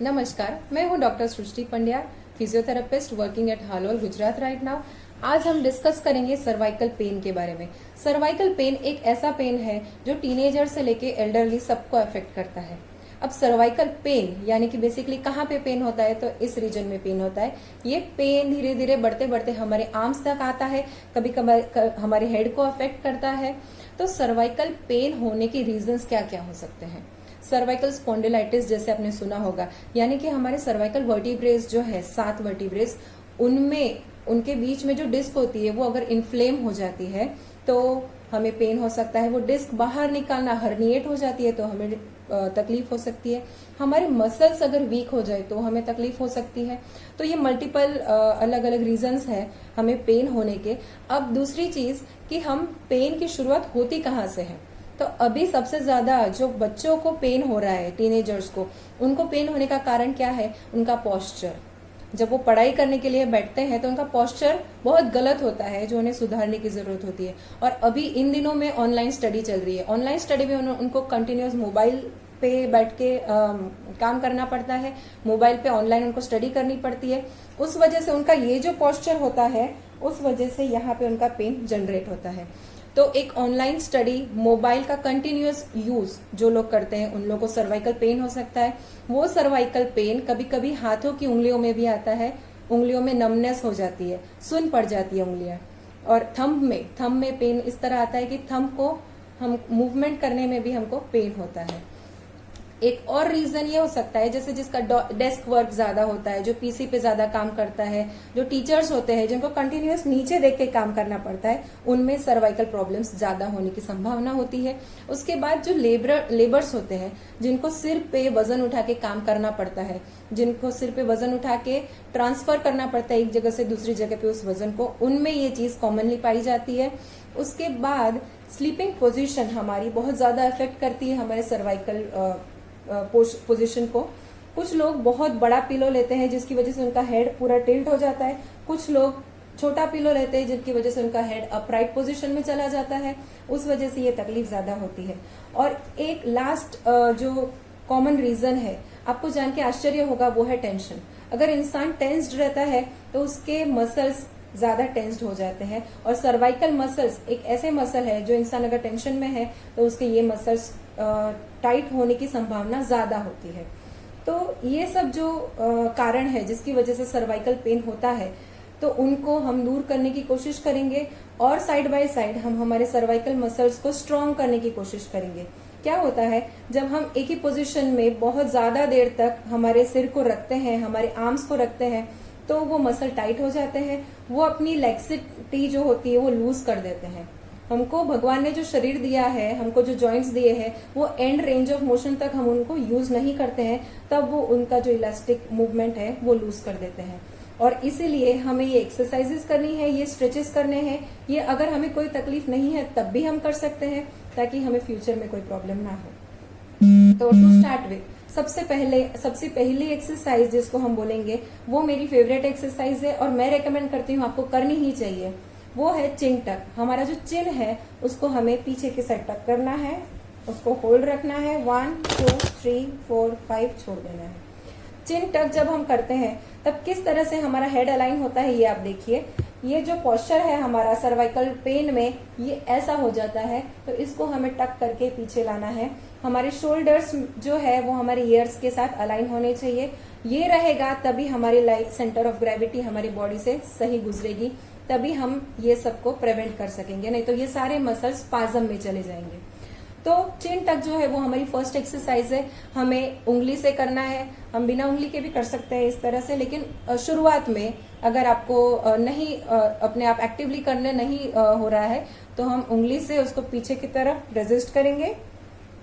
नमस्कार, मैं हूं doctor Srishti Pandya, physiotherapist working at Halol Gujarat right now. आज हम डिस्कस करेंगे सर्वाइकल पेन के बारे में। सर्वाइकल पेन एक ऐसा पेन है जो टीनेजर से लेके एल्डरली सबको अफेक्ट करता है। अब सर्वाइकल पेन यानी कि बेसिकली कहाँ पे पेन होता है, तो इस रीजन में पेन होता है। ये पेन धीरे धीरे बढ़ते बढ़ते हमारे आर्म्स तक आता है, कभी कभी हमारे हेड को अफेक्ट करता है। तो सर्वाइकल पेन होने के रीजंस क्या क्या हो सकते हैं? सर्वाइकल स्पॉन्डिलाइटिस जैसे आपने सुना होगा, यानी कि हमारे सर्वाइकल वर्टिब्रेस जो है 7 वर्टिब्रेस, उनमें उनके बीच में जो डिस्क होती है वो अगर इन्फ्लेम हो जाती है तो हमें पेन हो सकता है। वो डिस्क बाहर निकालना हर्निएट हो जाती है तो हमें तकलीफ हो सकती है। हमारे मसल्स अगर वीक हो जाए तो हमें तकलीफ हो सकती है। तो ये मल्टीपल अलग अलग रीजंस है हमें पेन होने के। अब दूसरी चीज कि हम पेन की शुरुआत होती कहाँ से है, तो अभी सबसे ज्यादा जो बच्चों को पेन हो रहा है, टीनेजर्स को, उनको पेन होने का कारण क्या है? उनका पोस्चर। जब वो पढ़ाई करने के लिए बैठते हैं तो उनका पोस्चर बहुत गलत होता है, जो उन्हें सुधारने की जरूरत होती है। और अभी इन दिनों में ऑनलाइन स्टडी चल रही है। ऑनलाइन स्टडी में उनको कंटिन्यूस मोबाइल पे बैठ के काम करना पड़ता है, मोबाइल पे ऑनलाइन उनको स्टडी करनी पड़ती है। उस वजह से उनका ये जो पोस्चर होता है, उस वजह से यहाँ पे उनका पेन जनरेट होता है। तो एक ऑनलाइन स्टडी, मोबाइल का कंटिन्यूअस यूज जो लोग करते हैं, उन लोगों को सर्वाइकल पेन हो सकता है। वो सर्वाइकल पेन कभी कभी हाथों की उंगलियों में भी आता है, उंगलियों में नमनेस हो जाती है, सुन पड़ जाती है उंगलियां। और थंब में पेन इस तरह आता है कि थंब को हम मूवमेंट करने में भी हमको पेन होता है। एक और रीजन ये हो सकता है, जैसे जिसका डेस्क वर्क ज्यादा होता है, जो पीसी पे ज्यादा काम करता है, जो टीचर्स होते हैं जिनको कंटिन्यूअस नीचे देख के काम करना पड़ता है, उनमें सर्वाइकल प्रॉब्लम्स ज्यादा होने की संभावना होती है। उसके बाद जो लेबर्स होते हैं, जिनको सिर पे वजन उठा के काम करना पड़ता है, जिनको सिर पे वजन उठा के ट्रांसफर करना पड़ता है एक जगह से दूसरी जगह पे उस वजन को, उनमें ये चीज कॉमनली पाई जाती है। उसके बाद स्लीपिंग पोजीशन हमारी बहुत ज्यादा इफेक्ट करती है हमारे सर्वाइकल पोजीशन को। कुछ लोग बहुत बड़ा पिलो लेते हैं जिसकी वजह से उनका हेड पूरा टिल्ट हो जाता है। कुछ लोग छोटा पिलो लेते हैं जिनकी वजह से उनका हेड अपराइट पोजीशन में चला जाता है, उस वजह से ये तकलीफ ज्यादा होती है। और एक लास्ट जो कॉमन रीजन है, आपको जान के आश्चर्य होगा, वो है टेंशन। अगर इंसान टेंस्ड रहता है तो उसके मसल्स ज्यादा टेंस्ड हो जाते हैं। और सर्वाइकल मसल्स एक ऐसे मसल है, जो इंसान अगर टेंशन में है तो उसके ये मसल्स टाइट होने की संभावना ज्यादा होती है। तो ये सब जो कारण है जिसकी वजह से सर्वाइकल पेन होता है, तो उनको हम दूर करने की कोशिश करेंगे। और साइड बाय साइड हम हमारे सर्वाइकल मसल्स को स्ट्रॉन्ग करने की कोशिश करेंगे। क्या होता है, जब हम एक ही पोजीशन में बहुत ज्यादा देर तक हमारे सिर को रखते हैं, हमारे आर्म्स को रखते हैं, तो वो मसल टाइट हो जाते हैं। वो अपनी लेक्सिटी जो होती है वो लूज कर देते हैं। हमको भगवान ने जो शरीर दिया है, हमको जो जॉइंट्स दिए हैं, वो एंड रेंज ऑफ मोशन तक हम उनको यूज नहीं करते हैं, तब वो उनका जो इलास्टिक मूवमेंट है वो लूज कर देते हैं। और इसीलिए हमें ये एक्सरसाइजेस करनी है, ये स्ट्रेचेस करने हैं। ये अगर हमें कोई तकलीफ नहीं है तब भी हम कर सकते हैं, ताकि हमें फ्यूचर में कोई प्रॉब्लम ना हो। तो टू स्टार्ट विथ, सबसे पहली एक्सरसाइज जिसको हम बोलेंगे, वो मेरी फेवरेट एक्सरसाइज है और मैं रेकमेंड करती हूँ, आपको करनी ही चाहिए। वो है चिन टक। हमारा जो चिन है उसको हमें पीछे की साइड टक करना है, उसको होल्ड रखना है, 1 2 3 4 5 छोड़ देना है। चिन टक जब हम करते हैं तब किस तरह से हमारा हेड अलाइन होता है, ये आप देखिए। ये जो पोस्चर है हमारा सर्वाइकल पेन में, ये ऐसा हो जाता है, तो इसको हमें टक करके पीछे लाना है। हमारे शोल्डर्स जो है वो हमारे ईयर्स के साथ अलाइन होने चाहिए। ये रहेगा तभी हमारी सेंटर ऑफ ग्रेविटी हमारी बॉडी से सही गुजरेगी, तभी हम ये सबको प्रिवेंट कर सकेंगे, नहीं तो ये सारे मसल्स स्पाज्म में चले जाएंगे। तो चिन टक जो है वो हमारी फर्स्ट एक्सरसाइज है। हमें उंगली से करना है, हम बिना उंगली के भी कर सकते हैं इस तरह से, लेकिन शुरुआत में अगर आपको नहीं अपने आप एक्टिवली करने नहीं हो रहा है, तो हम उंगली से उसको पीछे की तरफ रेजिस्ट करेंगे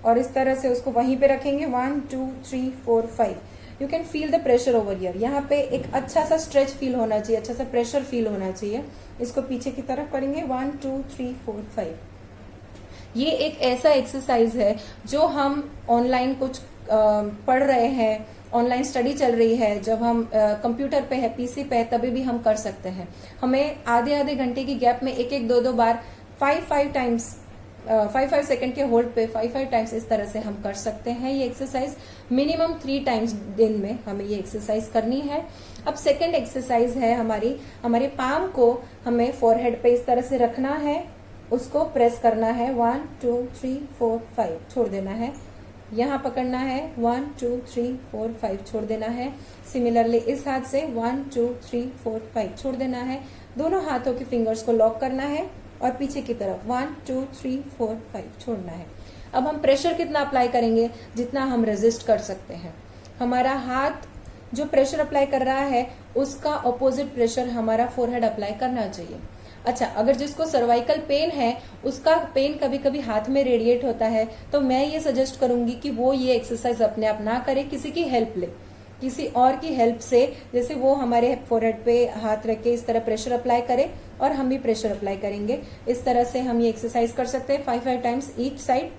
और इस तरह से उसको वहीं पे रखेंगे। 1 2 3 4 5। You can feel the pressure over here. यहाँ पे एक अच्छा सा स्ट्रेच फील होना चाहिए, अच्छा सा प्रेशर फील होना चाहिए। इसको पीछे की तरफ करेंगे, 1 2 3 4 5। ये एक ऐसा एक्सरसाइज है जो हम ऑनलाइन कुछ पढ़ रहे हैं, ऑनलाइन स्टडी चल रही है, जब हम कंप्यूटर पे है, पीसी पे है, तभी भी हम कर सकते हैं। हमें आधे आधे घंटे की गैप में एक एक दो दो बार 5 टाइम्स 5 सेकंड के होल्ड पे 5 टाइम्स इस तरह से हम कर सकते हैं ये एक्सरसाइज। मिनिमम 3 टाइम्स दिन में हमें ये एक्सरसाइज करनी है। अब सेकंड एक्सरसाइज है हमारे पाम को हमें फोरहेड पे इस तरह से रखना है, उसको प्रेस करना है 1 2 3 4 5, छोड़ देना है। यहाँ पकड़ना है 1 2 3 4 5, छोड़ देना है। सिमिलरली इस हाथ से 1 2 3 4 5 छोड़ देना है। दोनों हाथों के फिंगर्स को लॉक करना है और पीछे की तरफ 1 2 3 4 5 छोड़ना है। अब हम प्रेशर कितना अप्लाई करेंगे, जितना हम रेजिस्ट कर सकते हैं। हमारा हाथ जो प्रेशर अप्लाई कर रहा है उसका ऑपोजिट प्रेशर हमारा फोरहेड अप्लाई करना चाहिए। अच्छा, अगर जिसको सर्वाइकल पेन है उसका पेन कभी कभी हाथ में रेडिएट होता है, तो मैं ये सजेस्ट करूंगी कि वो ये एक्सरसाइज अपने आप ना करे, किसी की हेल्प ले, किसी और की हेल्प से। जैसे वो हमारे फोरहेड पे हाथ रख के इस तरह प्रेशर अप्लाई करे और हम भी प्रेशर अप्लाई करेंगे। इस तरह से हम ये एक्सरसाइज कर सकते हैं 5 टाइम्स ईच साइड।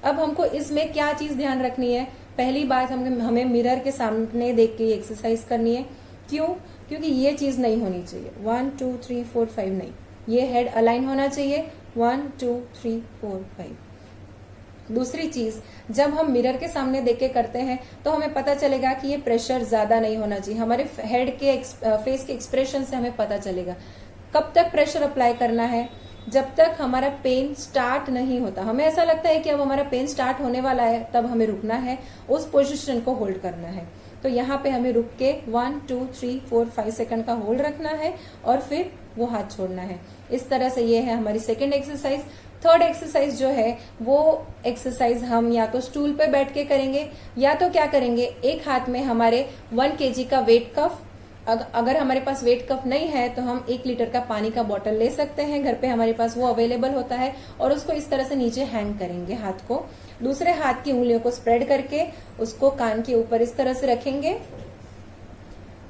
अब हमको इसमें क्या चीज ध्यान रखनी है, पहली बात हमें मिरर के सामने देख के ये एक्सरसाइज करनी है। क्यों? क्योंकि ये चीज नहीं होनी चाहिए 1 2 3 4 5 नहीं, ये हेड अलाइन होना चाहिए 1 2 3 4 5। दूसरी चीज, जब हम मिरर के सामने देख के करते हैं तो हमें पता चलेगा कि ये प्रेशर ज्यादा नहीं होना चाहिए। हमारे हेड के फेस के एक्सप्रेशन से हमें पता चलेगा। कब तक प्रेशर अप्लाई करना है? जब तक हमारा पेन स्टार्ट नहीं होता। हमें ऐसा लगता है कि अब हमारा पेन स्टार्ट होने वाला है, तब हमें रुकना है, उस पोजीशन को होल्ड करना है। तो यहाँ पे हमें रुक के 1 2 3 4 5 सेकंड का होल्ड रखना है और फिर वो हाथ छोड़ना है। इस तरह से ये है हमारी सेकंड एक्सरसाइज। थर्ड एक्सरसाइज जो है वो एक्सरसाइज हम या तो स्टूल पे बैठ के करेंगे या तो क्या करेंगे, एक हाथ में हमारे 1 kg का वेट कफ, अगर हमारे पास वेट कप नहीं है तो हम 1 लीटर का पानी का बोतल ले सकते हैं, घर पे हमारे पास वो अवेलेबल होता है, और उसको इस तरह से नीचे हैंग करेंगे हाथ को। दूसरे हाथ की उंगलियों को स्प्रेड करके उसको कान के ऊपर इस तरह से रखेंगे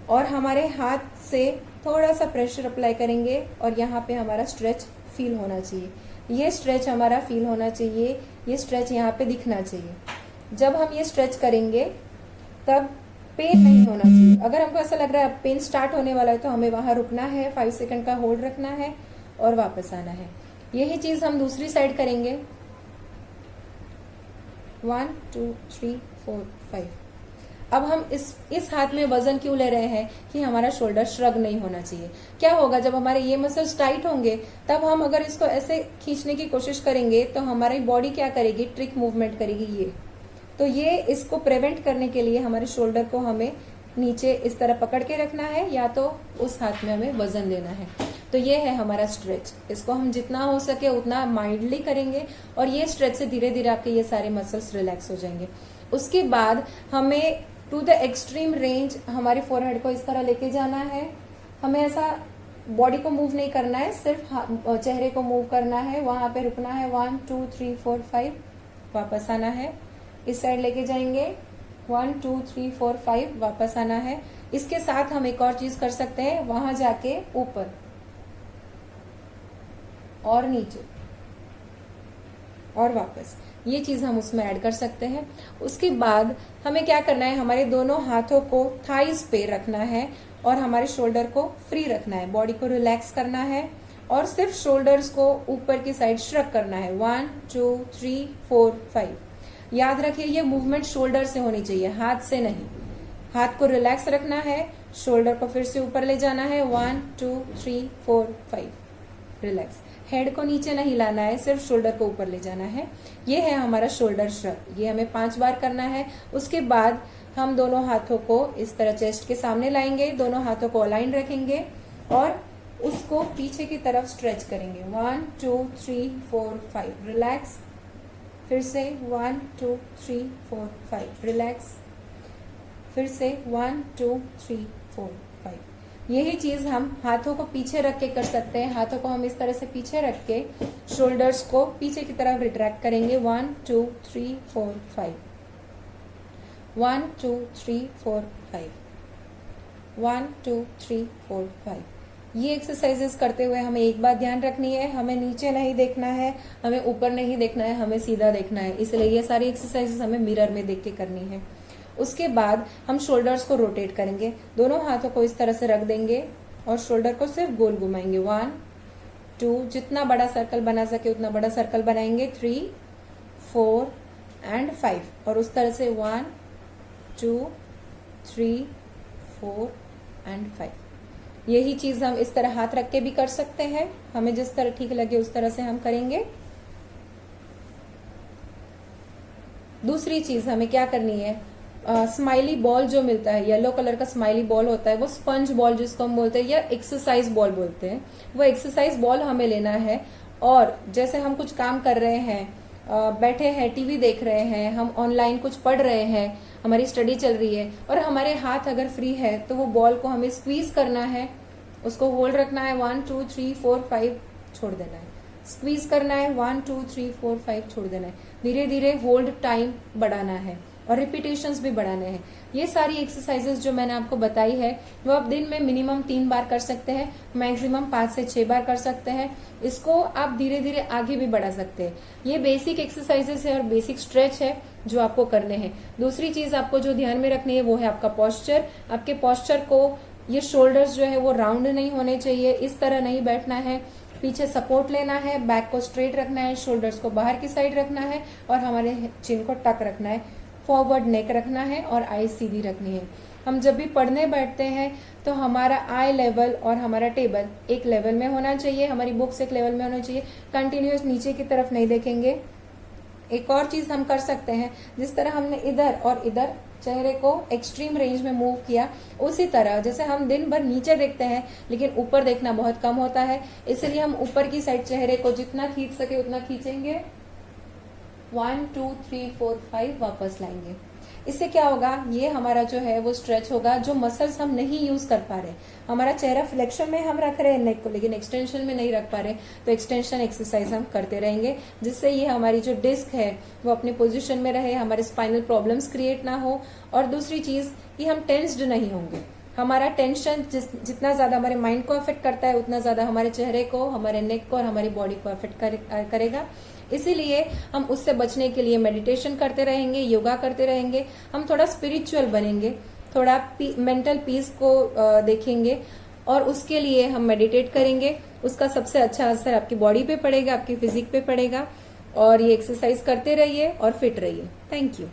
और हमारे हाथ से थोड़ा सा प्रेशर अप्लाई करेंगे और यहाँ पे हमारा स्ट्रेच फील होना चाहिए। ये स्ट्रेच हमारा फील होना चाहिए, ये स्ट्रेच यहाँ पे दिखना चाहिए। जब हम ये स्ट्रेच करेंगे तब पेन नहीं होना चाहिए। अगर हमको ऐसा लग रहा है पेन स्टार्ट होने वाला है तो हमें वहां रुकना है, 5 सेकंड का होल्ड रखना है और वापस आना है। यही चीज हम दूसरी साइड करेंगे 1 2 3 4 5। अब हम इस हाथ में वजन क्यों ले रहे हैं कि हमारा शोल्डर श्रग नहीं होना चाहिए। क्या होगा, जब हमारे ये मसल्स टाइट होंगे तब हम अगर इसको ऐसे खींचने की कोशिश करेंगे तो हमारी बॉडी क्या करेगी, ट्रिक मूवमेंट करेगी ये। तो ये इसको प्रिवेंट करने के लिए हमारे शोल्डर को हमें नीचे इस तरह पकड़ के रखना है या तो उस हाथ में हमें वजन देना है। तो ये है हमारा स्ट्रेच। इसको हम जितना हो सके उतना माइल्डली करेंगे और ये स्ट्रेच से धीरे धीरे आपके ये सारे मसल्स रिलैक्स हो जाएंगे। उसके बाद हमें टू द एक्सट्रीम रेंज हमारे फोरहेड को इस तरह लेके जाना है। हमें ऐसा बॉडी को मूव नहीं करना है, सिर्फ चेहरे को मूव करना है, वहां पे रुकना है 1 2 3 4 5, वापस आना है। इस साइड लेके जाएंगे 1 2 3 4 5, वापस आना है। इसके साथ हम एक और चीज कर सकते हैं, वहां जाके ऊपर और नीचे और वापस, ये चीज हम उसमें ऐड कर सकते हैं। उसके बाद हमें क्या करना है, हमारे दोनों हाथों को थाइज पे रखना है और हमारे शोल्डर को फ्री रखना है, बॉडी को रिलैक्स करना है और सिर्फ शोल्डर्स को ऊपर की साइड श्रग करना है 1 2 3 4 5। याद रखिए ये मूवमेंट शोल्डर से होनी चाहिए, हाथ से नहीं। हाथ को रिलैक्स रखना है, शोल्डर को फिर से ऊपर ले जाना है 1 2 3 4 5, रिलैक्स। हेड को नीचे नहीं लाना है, सिर्फ शोल्डर को ऊपर ले जाना है। ये है हमारा शोल्डर श्रग। ये हमें 5 बार करना है। उसके बाद हम दोनों हाथों को इस तरह चेस्ट के सामने लाएंगे, दोनों हाथों को अलाइन रखेंगे और उसको पीछे की तरफ स्ट्रेच करेंगे 1 2 3 4 5, रिलैक्स। फिर से 1 2 3 4 5, रिलैक्स। फिर से 1 2 3 4 5। यही चीज हम हाथों को पीछे रख के कर सकते हैं। हाथों को हम इस तरह से पीछे रख के शोल्डर्स को पीछे की तरफ रिट्रैक्ट करेंगे 1 2 3 4 5, 1 2 3 4 5, 1 2 3 4 5। ये एक्सरसाइजेस करते हुए हमें एक बात ध्यान रखनी है, हमें नीचे नहीं देखना है, हमें ऊपर नहीं देखना है, हमें सीधा देखना है। इसलिए ये सारी एक्सरसाइजेस हमें मिरर में देख के करनी है। उसके बाद हम शोल्डर्स को रोटेट करेंगे, दोनों हाथों को इस तरह से रख देंगे और शोल्डर को सिर्फ गोल घुमाएंगे 1 2, जितना बड़ा सर्कल बना सके उतना बड़ा सर्कल बनाएंगे, 3, 4 एंड 5, और उस तरह से 1, 2, 3, 4 एंड 5। यही चीज हम इस तरह हाथ रख के भी कर सकते हैं, हमें जिस तरह ठीक लगे उस तरह से हम करेंगे। दूसरी चीज हमें क्या करनी है, स्माइली बॉल जो मिलता है, येलो कलर का स्माइली बॉल होता है, वो स्पंज बॉल जिसको हम बोलते हैं या एक्सरसाइज बॉल बोलते हैं, वो एक्सरसाइज बॉल हमें लेना है। और जैसे हम कुछ काम कर रहे हैं, बैठे हैं, टीवी देख रहे हैं, हम ऑनलाइन कुछ पढ़ रहे हैं, हमारी स्टडी चल रही है और हमारे हाथ अगर फ्री है तो वो बॉल को हमें स्क्वीज करना है, उसको होल्ड रखना है, 1, 2, 3, 4, 5 छोड़ देना है, स्क्वीज करना है, 1, 2, 3, 4, 5 छोड़ देना है, धीरे धीरे होल्ड टाइम बढ़ाना है और रिपीटेशंस भी बढ़ाने हैं। ये सारी एक्सरसाइजेस जो मैंने आपको बताई है वो आप दिन में मिनिमम 3 बार कर सकते हैं, मैक्सिमम 5 से 6 बार कर सकते हैं। इसको आप धीरे धीरे आगे भी बढ़ा सकते हैं। ये बेसिक एक्सरसाइजेस है और बेसिक स्ट्रेच है जो आपको करने हैं। दूसरी चीज आपको जो ध्यान में रखनी है वो है आपका पोस्चर। आपके पोस्चर को, ये शोल्डर्स जो है वो राउंड नहीं होने चाहिए, इस तरह नहीं बैठना है, पीछे सपोर्ट लेना है, बैक को स्ट्रेट रखना है, शोल्डर्स को बाहर की साइड रखना है और हमारे चिन को टक रखना है, फॉरवर्ड नेक रखना है और आई सीधी रखनी है। हम जब भी पढ़ने बैठते हैं तो हमारा आई लेवल और हमारा टेबल एक लेवल में होना चाहिए, हमारी बुक्स एक लेवल में होना चाहिए, कंटिन्यूअस नीचे की तरफ नहीं देखेंगे। एक और चीज हम कर सकते हैं, जिस तरह हमने इधर और इधर चेहरे को एक्सट्रीम रेंज में मूव किया, उसी तरह जैसे हम दिन भर नीचे देखते हैं लेकिन ऊपर देखना बहुत कम होता है, इसलिए हम ऊपर की साइड चेहरे को जितना खींच सके उतना खींचेंगे, 1, 2, 3, 4, 5 वापस लाएंगे। इससे क्या होगा, ये हमारा जो है वो स्ट्रेच होगा, जो मसल्स हम नहीं यूज कर पा रहे, हमारा चेहरा फ्लेक्शन में हम रख रहे हैं नेक को लेकिन एक्सटेंशन में नहीं रख पा रहे, तो एक्सटेंशन एक्सरसाइज हम करते रहेंगे, जिससे ये हमारी जो डिस्क है वो अपने पोजीशन में रहे, हमारे स्पाइनल प्रॉब्लम्स क्रिएट ना हो। और दूसरी चीज कि हम टेंस्ड नहीं होंगे। हमारा टेंशन जितना ज्यादा हमारे माइंड को अफेक्ट करता है उतना ज्यादा हमारे चेहरे को, हमारे नेक को और हमारी बॉडी को अफेक्ट करेगा। इसीलिए हम उससे बचने के लिए मेडिटेशन करते रहेंगे, योगा करते रहेंगे, हम थोड़ा स्पिरिचुअल बनेंगे, थोड़ा मेंटल पीस को देखेंगे और उसके लिए हम मेडिटेट करेंगे। उसका सबसे अच्छा असर आपकी बॉडी पे पड़ेगा, आपकी फिजिक पे पड़ेगा। और ये एक्सरसाइज करते रहिए और फिट रहिए। Thank you.